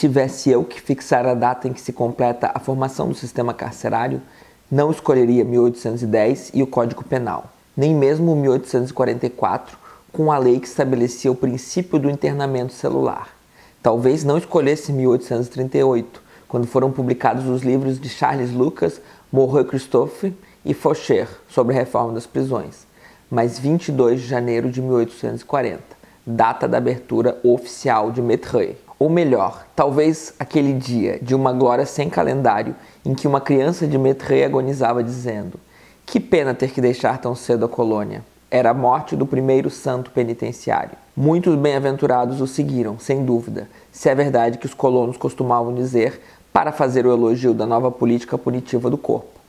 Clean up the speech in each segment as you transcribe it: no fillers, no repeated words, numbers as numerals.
tivesse eu que fixar a data em que se completa a formação do sistema carcerário, não escolheria 1810 e o Código Penal, nem mesmo 1844, com a lei que estabelecia o princípio do internamento celular. Talvez não escolhesse 1838, quando foram publicados os livros de Charles Lucas, Moreau-Christophe e Faucher sobre a reforma das prisões, mas 22 de janeiro de 1840, data da abertura oficial de Mettray. Ou melhor, talvez aquele dia de uma glória sem calendário em que uma criança de Mettray agonizava dizendo: que pena ter que deixar tão cedo a colônia. Era a morte do primeiro santo penitenciário. Muitos bem-aventurados o seguiram, sem dúvida, se é verdade que os colonos costumavam dizer para fazer o elogio da nova política punitiva do corpo.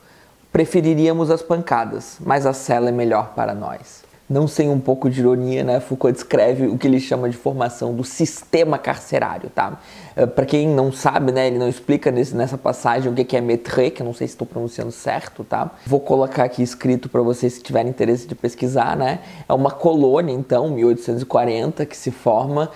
Preferiríamos as pancadas, mas a cela é melhor para nós. Não sem um pouco de ironia, né? Foucault descreve o que ele chama de formação do sistema carcerário, tá? Para quem não sabe, né, ele não explica nessa passagem o que é Mettray, que eu não sei se estou pronunciando certo, tá? Vou colocar aqui escrito para vocês se tiverem interesse de pesquisar, né? É uma colônia, então, 1840, que se forma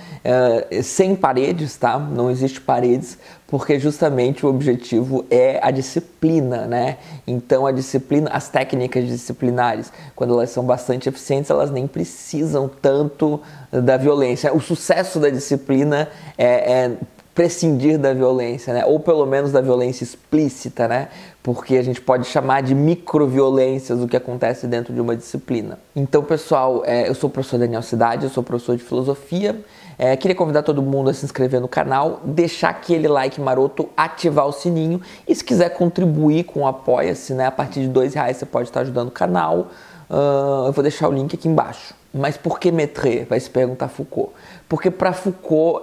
sem paredes, tá? Não existe paredes, porque justamente o objetivo é a disciplina, né? Então a disciplina, as técnicas disciplinares, quando elas são bastante eficientes, elas nem precisam tanto da violência. O sucesso da disciplina é prescindir da violência, né? Ou pelo menos da violência explícita, né? Porque a gente pode chamar de microviolências o que acontece dentro de uma disciplina. Então, pessoal, eu sou o professor Daniel Cidade, eu sou professor de filosofia. Queria convidar todo mundo a se inscrever no canal, deixar aquele like maroto, ativar o sininho e se quiser contribuir com o Apoia-se, né? A partir de R$2 você pode estar ajudando o canal. Eu vou deixar o link aqui embaixo. Mas por que Mettray? Vai se perguntar Foucault. Porque para Foucault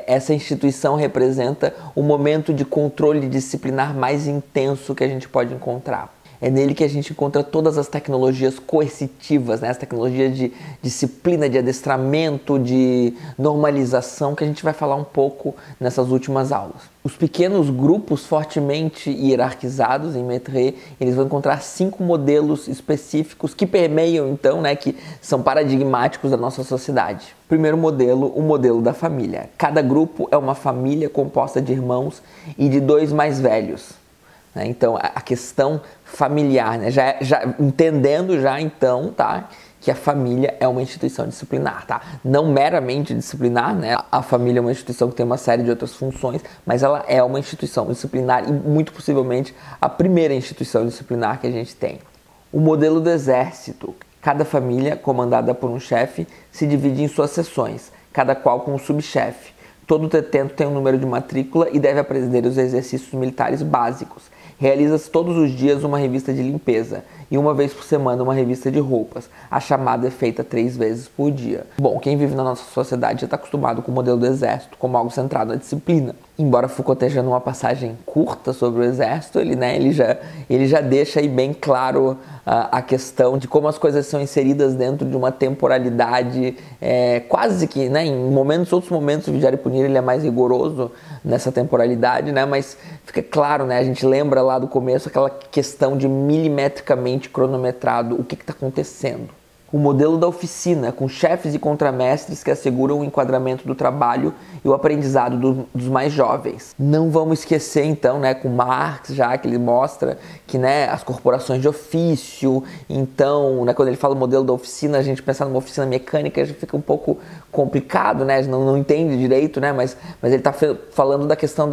essa instituição representa o momento de controle disciplinar mais intenso que a gente pode encontrar. É nele que a gente encontra todas as tecnologias coercitivas, né? As tecnologias de disciplina, de adestramento, de normalização, que a gente vai falar um pouco nessas últimas aulas. Os pequenos grupos fortemente hierarquizados em Mettray, eles vão encontrar 5 modelos específicos que permeiam, então, né, que são paradigmáticos da nossa sociedade. Primeiro modelo, o modelo da família. Cada grupo é uma família composta de irmãos e de 2 mais velhos. Então, a questão familiar, né? já entendendo já então, tá, que a família é uma instituição disciplinar, tá? Não meramente disciplinar, né? A família é uma instituição que tem uma série de outras funções, mas ela é uma instituição disciplinar e muito possivelmente a primeira instituição disciplinar que a gente tem. O modelo do exército. Cada família, comandada por um chefe, se divide em suas seções, cada qual com um subchefe. Todo detento tem um número de matrícula e deve aprender os exercícios militares básicos. Realiza-se todos os dias uma revista de limpeza e uma vez por semana uma revista de roupas. A chamada é feita 3 vezes por dia. Bom, quem vive na nossa sociedade já está acostumado com o modelo do exército como algo centrado na disciplina. Embora Foucault esteja numa passagem curta sobre o exército, ele já deixa aí bem claro a questão de como as coisas são inseridas dentro de uma temporalidade quase que, né, em outros momentos o Vigiar e Punir ele é mais rigoroso nessa temporalidade, né, mas fica claro, né, a gente lembra lá do começo aquela questão de milimetricamente cronometrado o que está acontecendo. O modelo da oficina, com chefes e contramestres que asseguram o enquadramento do trabalho e o aprendizado dos mais jovens. Não vamos esquecer, então, né, com Marx, já que ele mostra que, né, as corporações de ofício, então, né, quando ele fala o modelo da oficina, a gente pensar numa oficina mecânica já fica um pouco complicado, né, não entende direito, né, mas ele está falando da questão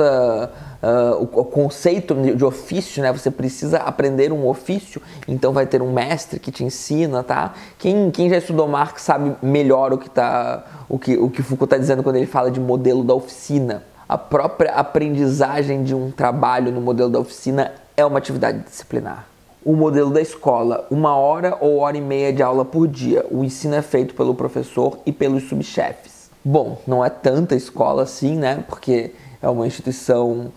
o conceito de ofício, né? Você precisa aprender um ofício, então vai ter um mestre que te ensina, tá? Quem já estudou Marx sabe melhor o que Foucault está dizendo quando ele fala de modelo da oficina. A própria aprendizagem de um trabalho no modelo da oficina é uma atividade disciplinar. O modelo da escola, 1 hora ou 1h30 de aula por dia. O ensino é feito pelo professor e pelos subchefes. Bom, não é tanta escola assim, né? Porque é uma instituição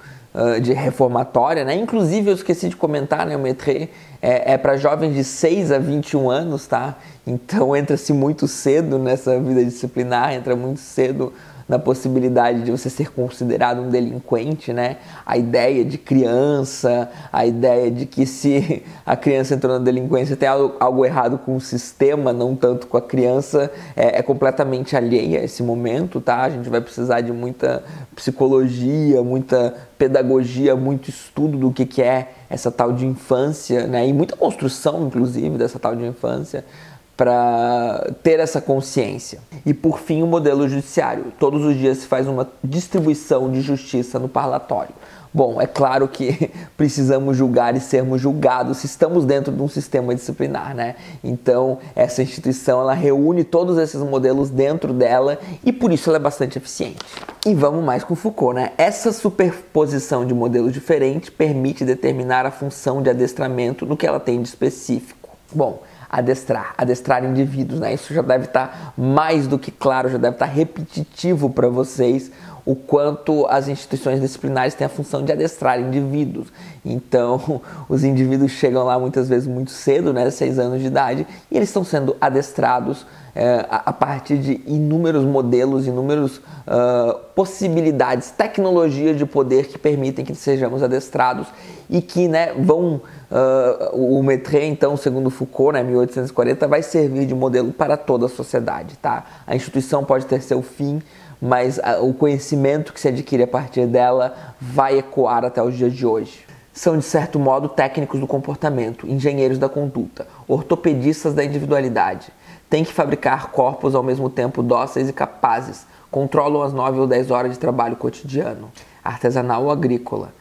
de reformatória, né? Inclusive eu esqueci de comentar, né? O Mettray é para jovens de 6 a 21 anos, tá? Então entra-se muito cedo nessa vida disciplinar, entra muito cedo na possibilidade de você ser considerado um delinquente, né? A ideia de criança, a ideia de que se a criança entrou na delinquência tem algo errado com o sistema, não tanto com a criança, é completamente alheia a esse momento, tá? A gente vai precisar de muita psicologia, muita pedagogia, muito estudo do que é essa tal de infância, né? E muita construção, inclusive, dessa tal de infância, para ter essa consciência. E por fim, o modelo judiciário. Todos os dias se faz uma distribuição de justiça no parlatório. Bom, é claro que precisamos julgar e sermos julgados se estamos dentro de um sistema disciplinar, né? Então, essa instituição, ela reúne todos esses modelos dentro dela e por isso ela é bastante eficiente. E vamos mais com Foucault, né? Essa superposição de modelos diferentes permite determinar a função de adestramento no que ela tem de específico. Bom, adestrar indivíduos, né? Isso já deve estar mais do que claro, já deve estar repetitivo para vocês o quanto as instituições disciplinares têm a função de adestrar indivíduos. Então, os indivíduos chegam lá muitas vezes muito cedo, né, 6 anos de idade, e eles estão sendo adestrados a partir de inúmeros modelos, inúmeras possibilidades, tecnologias de poder que permitem que sejamos adestrados e que, né, vão... o Maitre, então, segundo Foucault, né, 1840, vai servir de modelo para toda a sociedade, tá? A instituição pode ter seu fim, mas o conhecimento que se adquire a partir dela vai ecoar até os dias de hoje. São, de certo modo, técnicos do comportamento, engenheiros da conduta, ortopedistas da individualidade. Têm que fabricar corpos ao mesmo tempo dóceis e capazes, controlam as 9 ou 10 horas de trabalho cotidiano, artesanal ou agrícola,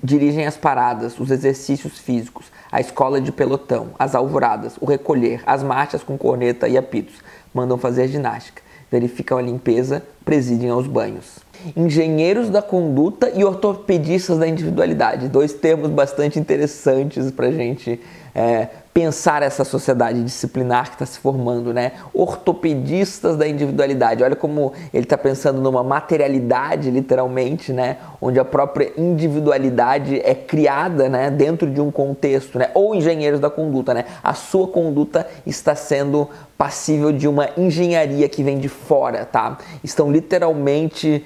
dirigem as paradas, os exercícios físicos, a escola de pelotão, as alvoradas, o recolher, as marchas com corneta e apitos, mandam fazer ginástica, verificam a limpeza, presidem aos banhos. Engenheiros da conduta e ortopedistas da individualidade. 2 termos bastante interessantes para a gente pensar essa sociedade disciplinar que está se formando, né? Ortopedistas da individualidade. Olha como ele está pensando numa materialidade, literalmente, né? Onde a própria individualidade é criada, né? Dentro de um contexto, né? Ou engenheiros da conduta, né? A sua conduta está sendo passível de uma engenharia que vem de fora, tá? Estão literalmente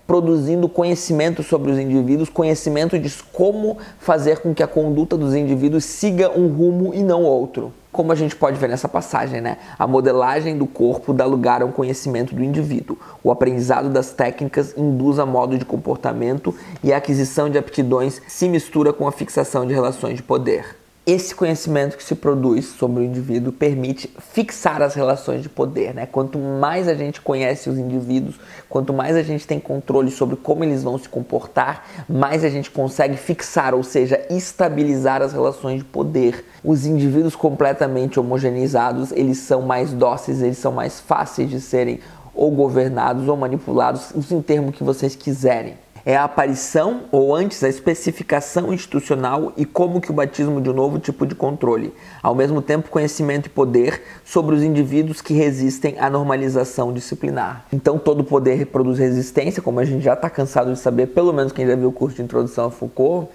produzindo conhecimento sobre os indivíduos, conhecimento de como fazer com que a conduta dos indivíduos siga um rumo e não outro. Como a gente pode ver nessa passagem, né? A modelagem do corpo dá lugar ao conhecimento do indivíduo. O aprendizado das técnicas induz a modo de comportamento e a aquisição de aptidões se mistura com a fixação de relações de poder. Esse conhecimento que se produz sobre o indivíduo permite fixar as relações de poder, né? Quanto mais a gente conhece os indivíduos, quanto mais a gente tem controle sobre como eles vão se comportar, mais a gente consegue fixar, ou seja, estabilizar as relações de poder. Os indivíduos completamente homogeneizados, eles são mais dóceis, eles são mais fáceis de serem ou governados ou manipulados, usem o termo que vocês quiserem. É a aparição, ou antes a especificação institucional e como que o batismo de um novo tipo de controle, ao mesmo tempo conhecimento e poder sobre os indivíduos que resistem à normalização disciplinar. Então todo poder produz resistência, como a gente já está cansado de saber, pelo menos quem já viu o curso de introdução a Foucault.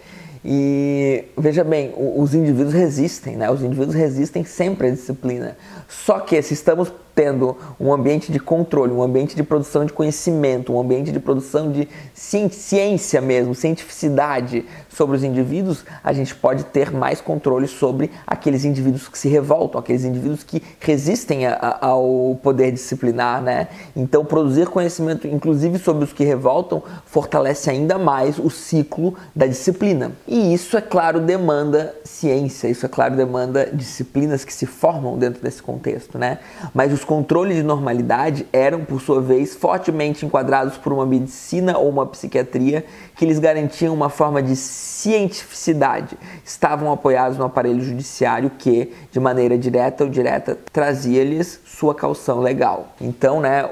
E veja bem, os indivíduos resistem, né? Os indivíduos resistem sempre à disciplina. Só que se estamos tendo um ambiente de controle, um ambiente de produção de conhecimento, um ambiente de produção de ciência mesmo, cientificidade sobre os indivíduos, a gente pode ter mais controle sobre aqueles indivíduos que se revoltam, aqueles indivíduos que resistem ao poder disciplinar, né? Então, produzir conhecimento, inclusive sobre os que revoltam, fortalece ainda mais o ciclo da disciplina. E isso, é claro, demanda ciência, isso, é claro, demanda disciplinas que se formam dentro desse contexto, né? Mas os controles de normalidade eram, por sua vez, fortemente enquadrados por uma medicina ou uma psiquiatria que lhes garantiam uma forma de cientificidade. Estavam apoiados no aparelho judiciário que, de maneira direta ou indireta, trazia-lhes sua caução legal. Então, né,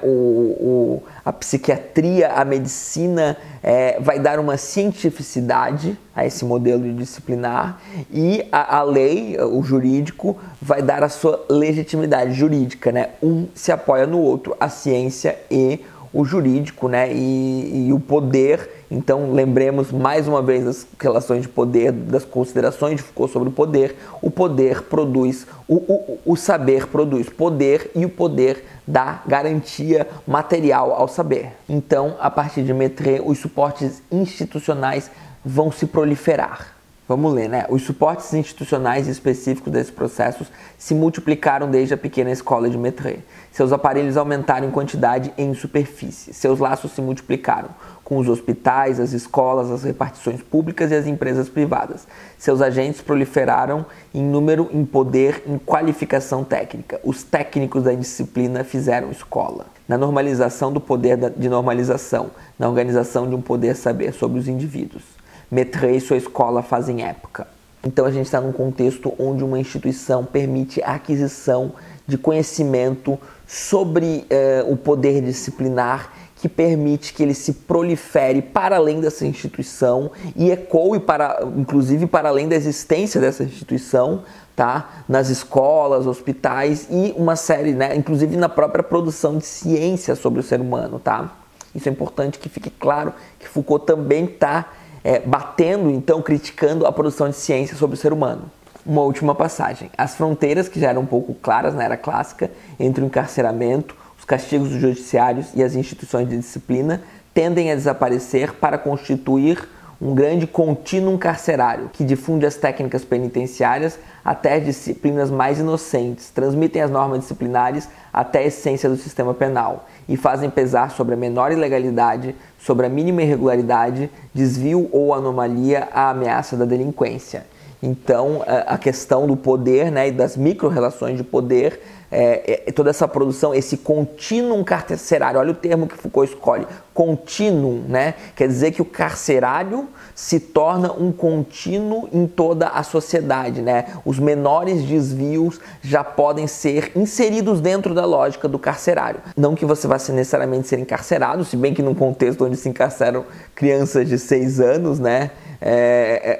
a psiquiatria, a medicina vai dar uma cientificidade a esse modelo disciplinar e a lei, o jurídico, vai dar a sua legitimidade jurídica, né? Um se apoia no outro, a ciência e o jurídico, né, e o poder. Então lembremos mais uma vez das relações de poder, das considerações de Foucault sobre o poder. O poder produz, o saber produz poder, e o poder dá garantia material ao saber. Então, a partir de Maitrey, os suportes institucionais vão se proliferar. Vamos ler, né? Os suportes institucionais específicos desses processos se multiplicaram desde a pequena escola de Maitrey. Seus aparelhos aumentaram em quantidade e em superfície. Seus laços se multiplicaram com os hospitais, as escolas, as repartições públicas e as empresas privadas. Seus agentes proliferaram em número, em poder, em qualificação técnica. Os técnicos da disciplina fizeram escola. Na normalização do poder de normalização, na organização de um poder saber sobre os indivíduos. Maitrey e sua escola fazem época. Então a gente está num contexto onde uma instituição permite a aquisição de conhecimento sobre o poder disciplinar, que permite que ele se prolifere para além dessa instituição e ecoe inclusive para além da existência dessa instituição, tá? Nas escolas, hospitais e uma série, né? Inclusive na própria produção de ciência sobre o ser humano, tá? Isso é importante que fique claro que Foucault também está batendo, então, criticando a produção de ciência sobre o ser humano. Uma última passagem. As fronteiras, que já eram um pouco claras na era clássica, entre o encarceramento, os castigos dos judiciários e as instituições de disciplina, tendem a desaparecer para constituir um grande contínuo carcerário, que difunde as técnicas penitenciárias até as disciplinas mais inocentes, transmitem as normas disciplinares até a essência do sistema penal e fazem pesar sobre a menor ilegalidade, sobre a mínima irregularidade, desvio ou anomalia a ameaça da delinquência. Então, a questão do poder, né, e das micro-relações de poder, toda essa produção, esse contínuo carcerário, olha o termo que Foucault escolhe, contínuo, né? Quer dizer que o carcerário se torna um contínuo em toda a sociedade, né? Os menores desvios já podem ser inseridos dentro da lógica do carcerário. Não que você vá necessariamente ser encarcerado, se bem que num contexto onde se encarceram crianças de 6 anos, né?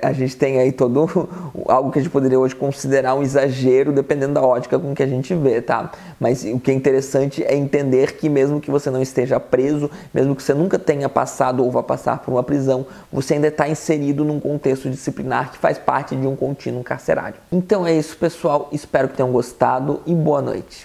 A gente tem aí todo algo que a gente poderia hoje considerar um exagero, dependendo da ótica com que a gente vê, tá? Mas o que é interessante é entender que mesmo que você não esteja preso, mesmo que você nunca tenha passado ou vá passar por uma prisão, você ainda está inserido num contexto disciplinar que faz parte de um contínuo carcerário. Então é isso, pessoal. Espero que tenham gostado e boa noite.